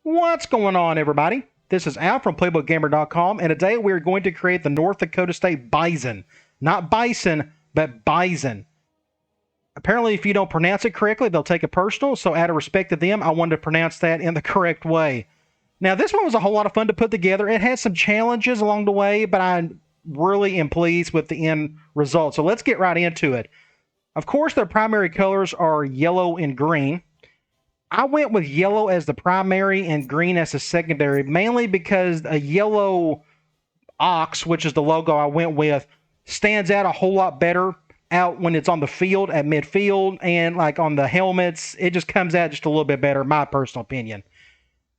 What's going on, everybody? This is Al from PlaybookGamer.com, and today we're going to create the North Dakota State Bison. Not Bison, but Bison. Apparently, if you don't pronounce it correctly, they'll take it personal, so out of respect to them, I wanted to pronounce that in the correct way. Now, this one was a whole lot of fun to put together. It had some challenges along the way, but I really am pleased with the end result. So let's get right into it. Of course, their primary colors are yellow and green. I went with yellow as the primary and green as the secondary, mainly because a yellow ox, which is the logo I went with, stands out a whole lot better out when it's on the field at midfield, and like on the helmets, it just comes out just a little bit better, in my personal opinion.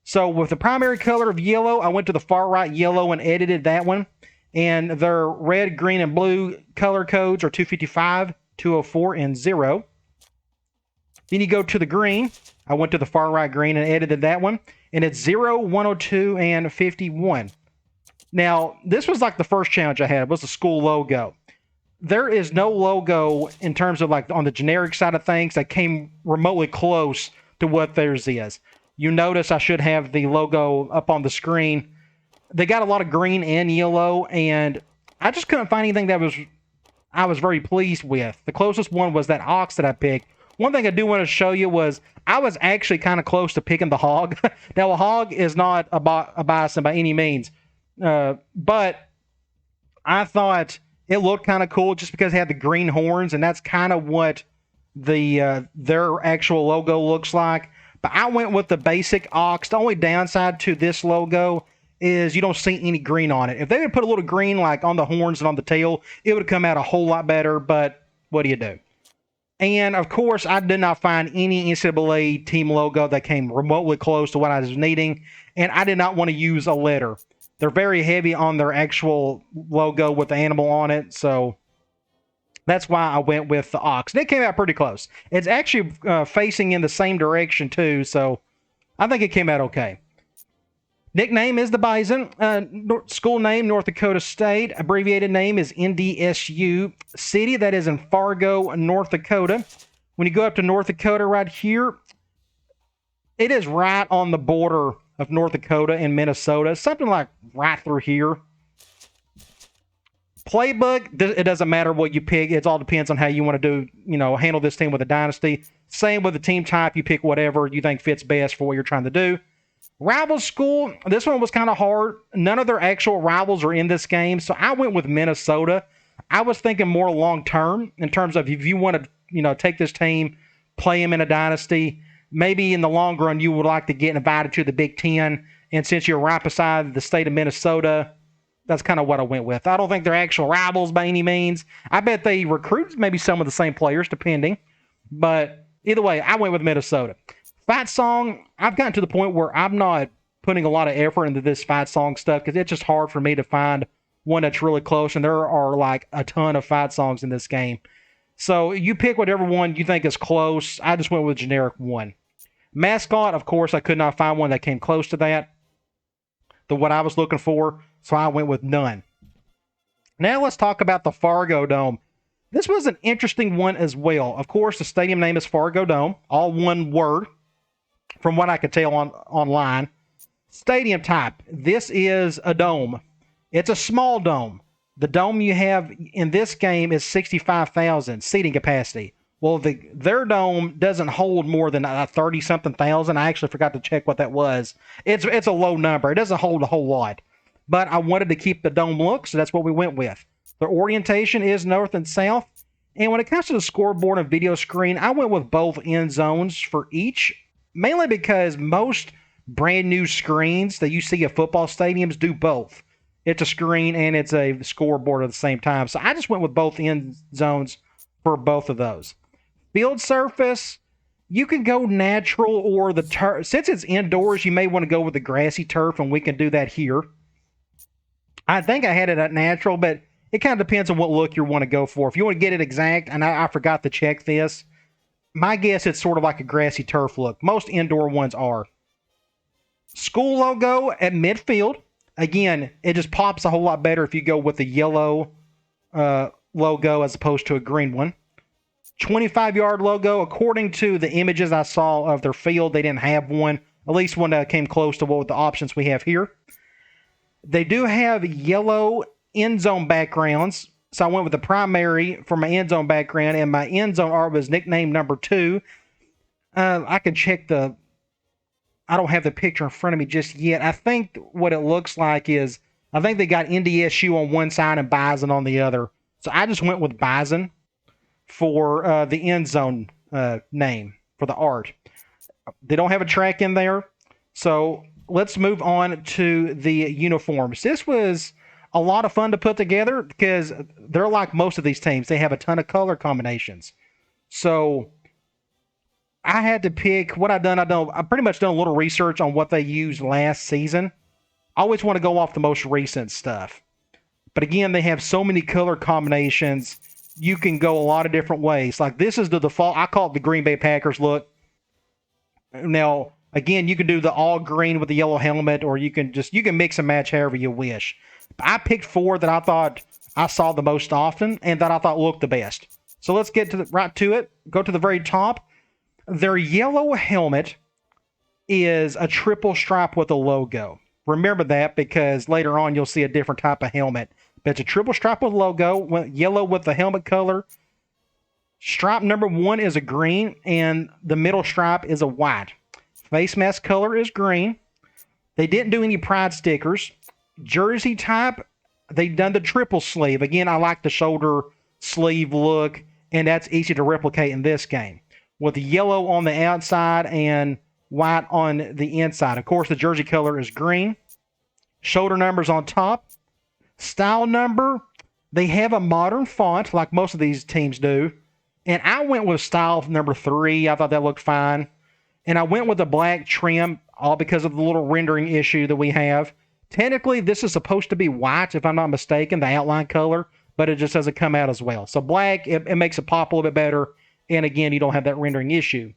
So with the primary color of yellow, I went to the far right yellow and edited that one. And their red, green, and blue color codes are 255, 204, and 0. Then you go to the green. I went to the far right green and edited that one. And it's 0, 102, and 51. Now, this was like the first challenge I had, was the school logo. There is no logo in terms of like on the generic side of things that came remotely close to what theirs is. You notice I should have the logo up on the screen. They got a lot of green and yellow, and I just couldn't find anything that I was very pleased with. The closest one was that ox that I picked. One thing I do want to show you was I was actually kind of close to picking the hog. Now, a hog is not a bison by any means, but I thought it looked kind of cool just because it had the green horns, and that's kind of what their actual logo looks like. But I went with the basic ox. The only downside to this logo is you don't see any green on it. If they would put a little green like on the horns and on the tail, it would come out a whole lot better, but what do you do? And, of course, I did not find any NCAA team logo that came remotely close to what I was needing, and I did not want to use a letter. They're very heavy on their actual logo with the animal on it, so that's why I went with the ox. And it came out pretty close. It's actually facing in the same direction, too, so I think it came out okay. Nickname is the Bison. School name, North Dakota State. Abbreviated name is NDSU. City, that is in Fargo, North Dakota. When you go up to North Dakota right here, it is right on the border of North Dakota and Minnesota. Something like right through here. Playbook, it doesn't matter what you pick. It all depends on how you want to handle this team with a dynasty. Same with the team type. You pick whatever you think fits best for what you're trying to do. Rival school, this one was kind of hard. None of their actual rivals are in this game, so I went with Minnesota. I was thinking more long-term in terms of if you want to, take this team, play them in a dynasty, maybe in the long run you would like to get invited to the Big Ten, and since you're right beside the state of Minnesota, that's kind of what I went with. I don't think they're actual rivals by any means. I bet they recruit maybe some of the same players, depending. But either way, I went with Minnesota. Fight song, I've gotten to the point where I'm not putting a lot of effort into this fight song stuff because it's just hard for me to find one that's really close, and there are like a ton of fight songs in this game. So you pick whatever one you think is close. I just went with generic one. Mascot, of course, I could not find one that came close to that, what I was looking for, so I went with none. Now let's talk about the Fargo Dome. This was an interesting one as well. Of course, the stadium name is Fargo Dome, all one word. From what I could tell online. Stadium type. This is a dome. It's a small dome. The dome you have in this game is 65,000 seating capacity. Well, their dome doesn't hold more than 30-something thousand. I actually forgot to check what that was. It's a low number. It doesn't hold a whole lot. But I wanted to keep the dome look, so that's what we went with. The orientation is north and south. And when it comes to the scoreboard and video screen, I went with both end zones for each. Mainly because most brand new screens that you see at football stadiums do both. It's a screen and it's a scoreboard at the same time. So I just went with both end zones for both of those. Field surface, you can go natural or the turf. Since it's indoors, you may want to go with the grassy turf, and we can do that here. I think I had it at natural, but it kind of depends on what look you want to go for. If you want to get it exact, and I forgot to check this, my guess it's sort of like a grassy turf look. Most indoor ones are. School logo at midfield. Again, it just pops a whole lot better if you go with the yellow logo as opposed to a green one. 25-yard logo. According to the images I saw of their field, they didn't have one At least one that came close to what the options we have here. They do have yellow end zone backgrounds. So I went with the primary for my end zone background, and my end zone art was nickname number 2. I can check the... I don't have the picture in front of me just yet. I think what it looks like is, I think they got NDSU on one side and Bison on the other. So I just went with Bison for the end zone name for the art. They don't have a track in there. So let's move on to the uniforms. This was a lot of fun to put together because they're like most of these teams. They have a ton of color combinations. So I had to pick what I've done. I pretty much done a little research on what they used last season. I always want to go off the most recent stuff. But again, they have so many color combinations. You can go a lot of different ways. Like this is the default. I call it the Green Bay Packers look. Now, again, you can do the all green with the yellow helmet, or you can mix and match however you wish. But I picked 4 that I thought I saw the most often and that I thought looked the best. So let's get right to it. Go to the very top. Their yellow helmet is a triple stripe with a logo. Remember that because later on you'll see a different type of helmet. But it's a triple stripe with logo, yellow with the helmet color. Stripe number 1 is a green, and the middle stripe is a white. Face mask color is green. They didn't do any pride stickers. Jersey type, they've done the triple sleeve. Again, I like the shoulder sleeve look, and that's easy to replicate in this game. With the yellow on the outside and white on the inside. Of course, the jersey color is green. Shoulder numbers on top. Style number, they have a modern font like most of these teams do. And I went with style number 3. I thought that looked fine. And I went with the black trim, all because of the little rendering issue that we have. Technically, this is supposed to be white, if I'm not mistaken, the outline color. But it just doesn't come out as well. So black, it makes it pop a little bit better. And again, you don't have that rendering issue.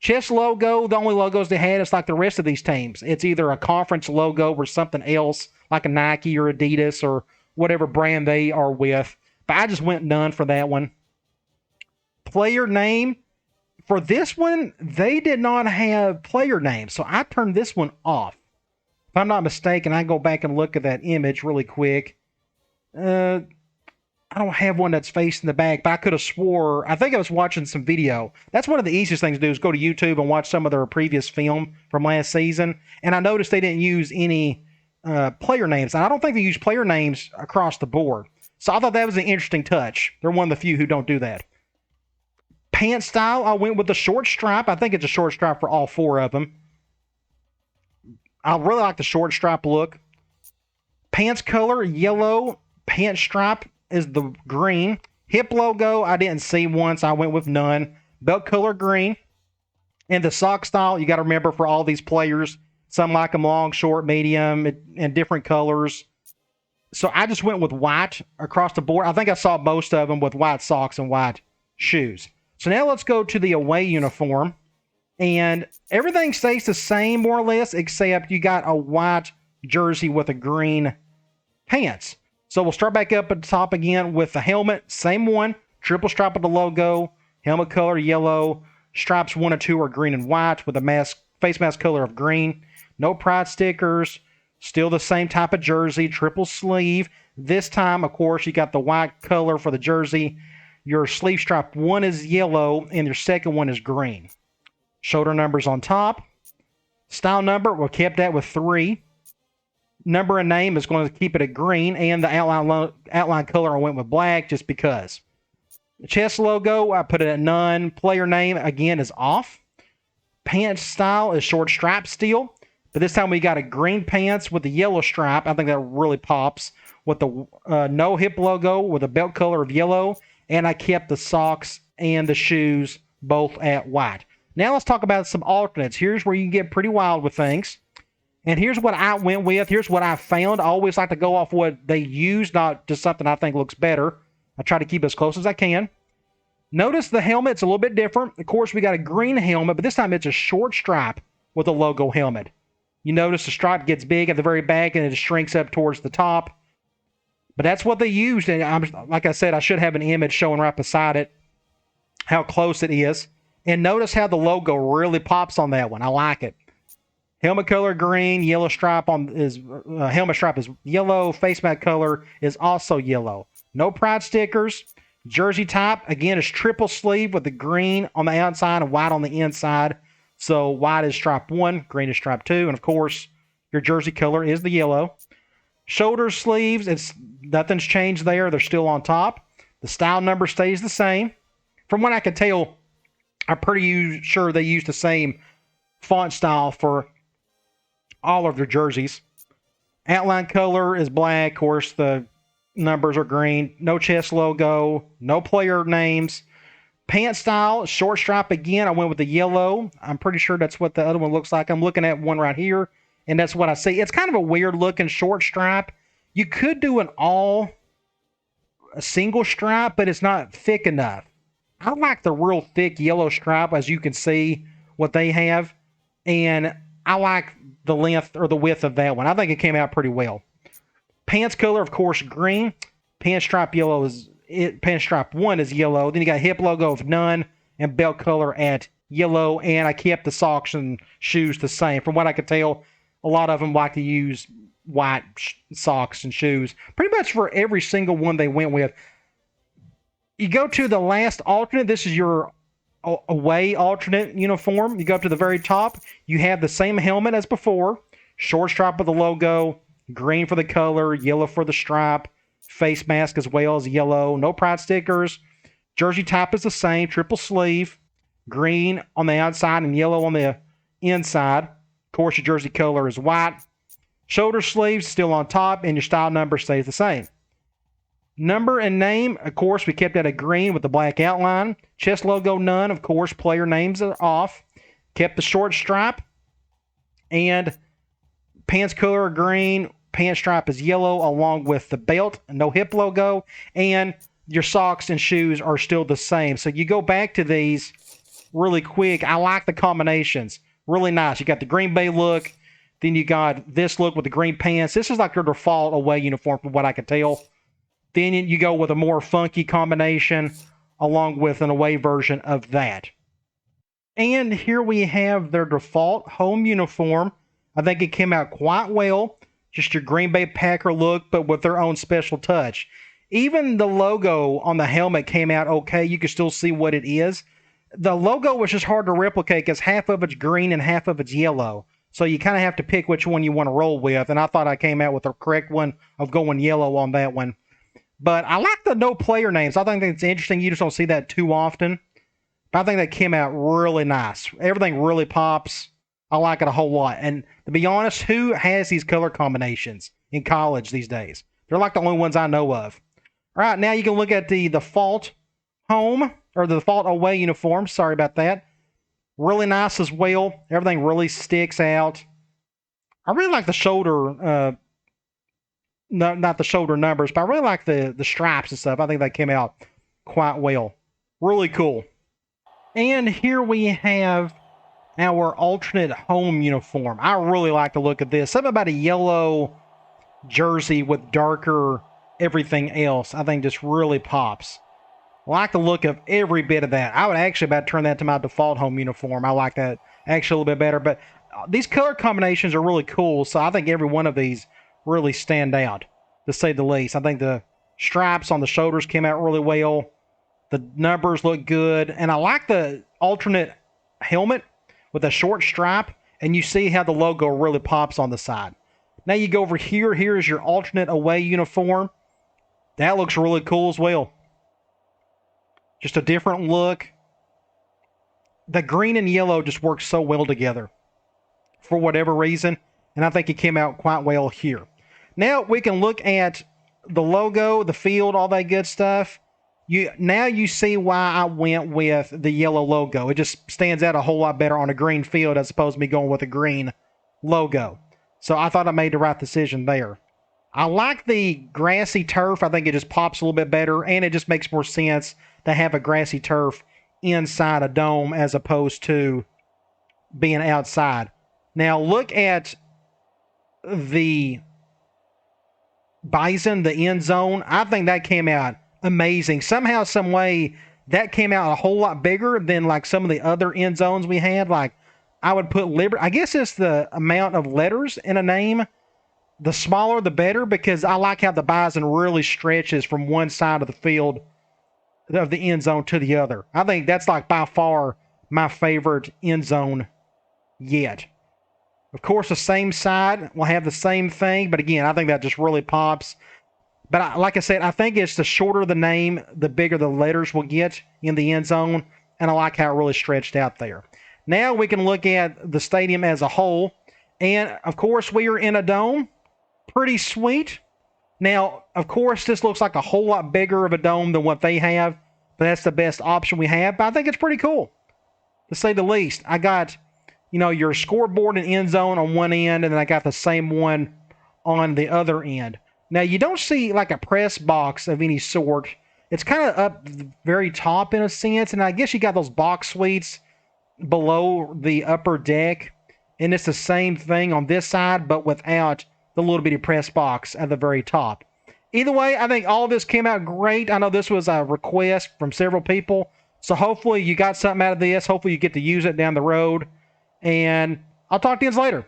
Chess logo, the only logos they had is like the rest of these teams. It's either a conference logo or something else, like a Nike or Adidas or whatever brand they are with. But I just went none for that one. Player name. For this one, they did not have player names, so I turned this one off. If I'm not mistaken, I go back and look at that image really quick. I don't have one that's facing the back, but I could have swore, I think I was watching some video. That's one of the easiest things to do is go to YouTube and watch some of their previous film from last season. And I noticed they didn't use any player names. And I don't think they use player names across the board. So I thought that was an interesting touch. They're one of the few who don't do that. Pant style, I went with the short stripe. I think it's a short stripe for all 4 of them. I really like the short stripe look. Pants color, yellow. Pant stripe is the green. Hip logo, I didn't see one, so I went with none. Belt color, green. And the sock style, you got to remember for all these players, some like them long, short, medium, and different colors. So I just went with white across the board. I think I saw most of them with white socks and white shoes. So now let's go to the away uniform. And everything stays the same, more or less, except you got a white jersey with a green pants. So we'll start back up at the top again with the helmet. Same one. Triple stripe with the logo. Helmet color, yellow. Stripes 1 and 2 are green and white with a face mask color of green. No pride stickers. Still the same type of jersey. Triple sleeve. This time, of course, you got the white color for the jersey. Your sleeve stripe 1 is yellow, and your second one is green. Shoulder numbers on top. Style number, we kept that with 3. Number and name is going to keep it at green, and the outline color I went with black just because. The chest logo, I put it at none. Player name, again, is off. Pants style is short stripe steel, but this time we got a green pants with the yellow stripe. I think that really pops. With the no hip logo with a belt color of yellow, and I kept the socks and the shoes both at white. Now let's talk about some alternates. Here's where you can get pretty wild with things. And here's what I went with. Here's what I found. I always like to go off what they use, not just something I think looks better. I try to keep it as close as I can. Notice the helmet's a little bit different. Of course, we got a green helmet, but this time it's a short stripe with a logo helmet. You notice the stripe gets big at the very back and it shrinks up towards the top. But that's what they used. And like I said, I should have an image showing right beside it how close it is. And notice how the logo really pops on that one. I like it. Helmet color green, yellow stripe on is helmet stripe is yellow. Face mask color is also yellow. No pride stickers. Jersey type again is triple sleeve with the green on the outside and white on the inside. So white is stripe 1, green is stripe 2, and of course your jersey color is the yellow. Shoulder sleeves, nothing's changed there. They're still on top. The style number stays the same. From what I can tell, I'm pretty sure they use the same font style for all of their jerseys. Outline color is black. Of course, the numbers are green. No chest logo. No player names. Pant style, short stripe again. I went with the yellow. I'm pretty sure that's what the other one looks like. I'm looking at one right here, and that's what I see. It's kind of a weird looking short stripe. You could do a single stripe, but it's not thick enough. I like the real thick yellow stripe, as you can see what they have, and I like the length or the width of that one. I think it came out pretty well. Pants color, of course, green. Pant stripe yellow pant stripe 1 is yellow. Then you got hip logo of none and belt color at yellow. And I kept the socks and shoes the same. From what I could tell, a lot of them like to use white socks and shoes. Pretty much for every single one they went with. You go to the last alternate. This is your away alternate uniform. You go up to the very top. You have the same helmet as before. Short stripe with the logo. Green for the color. Yellow for the stripe. Face mask as well as yellow. No pride stickers. Jersey type is the same. Triple sleeve. Green on the outside and yellow on the inside. Of course, your jersey color is white. Shoulder sleeves still on top, and your style number stays the same. Number and name, of course, we kept that at green with the black outline. Chest logo, none. Of course, player names are off. Kept the short stripe. And pants color green. Pant stripe is yellow along with the belt. No hip logo. And your socks and shoes are still the same. So you go back to these really quick. I like the combinations. Really nice. You got the Green Bay look. Then you got this look with the green pants. This is like their default away uniform from what I can tell. Then you go with a more funky combination along with an away version of that. And here we have their default home uniform. I think it came out quite well. Just your Green Bay Packer look, but with their own special touch. Even the logo on the helmet came out okay. You can still see what it is. The logo was just hard to replicate because half of it's green and half of it's yellow. So you kind of have to pick which one you want to roll with. And I thought I came out with the correct one of going yellow on that one. But I like the no player names. I think that's interesting. You just don't see that too often. But I think that came out really nice. Everything really pops. I like it a whole lot. And to be honest, who has these color combinations in college these days? They're like the only ones I know of. All right, now you can look at the default home or the default away uniform. Sorry about that. Really nice as well. Everything really sticks out. I really like the shoulder, not the shoulder numbers, but I really like the stripes and stuff. I think that came out quite well. Really cool. And here we have our alternate home uniform. I really like the look of this. Something about a yellow jersey with darker everything else, I think just really pops. I like the look of every bit of that. I would actually about turn that to my default home uniform. I like that actually a little bit better. But these color combinations are really cool, so I think every one of these really stand out, to say the least. I think the stripes on the shoulders came out really well. The numbers look good. And I like the alternate helmet with a short stripe, and you see how the logo really pops on the side. Now you go over here. Here is your alternate away uniform. That looks really cool as well. Just a different look. The green and yellow just work so well together for whatever reason, and I think it came out quite well here. Now we can look at the logo, the field, all that good stuff. Now you see why I went with the yellow logo. It just stands out a whole lot better on a green field as opposed to me going with a green logo. So I thought I made the right decision there. I like the grassy turf. I think it just pops a little bit better, and it just makes more sense to have a grassy turf inside a dome as opposed to being outside. Now look at the Bison, the end zone. I think that came out amazing. Somehow, some way, that came out a whole lot bigger than like some of the other end zones we had. Like, I would put Liberty. I guess it's the amount of letters in a name. The smaller, the better, because I like how the Bison really stretches from one side of the field of the end zone to the other. I think that's like by far my favorite end zone yet. Of course, the same side will have the same thing, but again, I think that just really pops. But like I said, I think it's the shorter the name, the bigger the letters will get in the end zone, and I like how it really stretched out there. Now we can look at the stadium as a whole, and of course, we are in a dome. Pretty sweet. Now, of course, this looks like a whole lot bigger of a dome than what they have, but that's the best option we have. But I think it's pretty cool, to say the least. I got, your scoreboard and end zone on one end, and then I got the same one on the other end. Now, you don't see like a press box of any sort. It's kind of up very top in a sense, and I guess you got those box suites below the upper deck, and it's the same thing on this side, but without the little bitty press box at the very top. Either way, I think all of this came out great. I know this was a request from several people, so hopefully you got something out of this. Hopefully you get to use it down the road, and I'll talk to you guys later.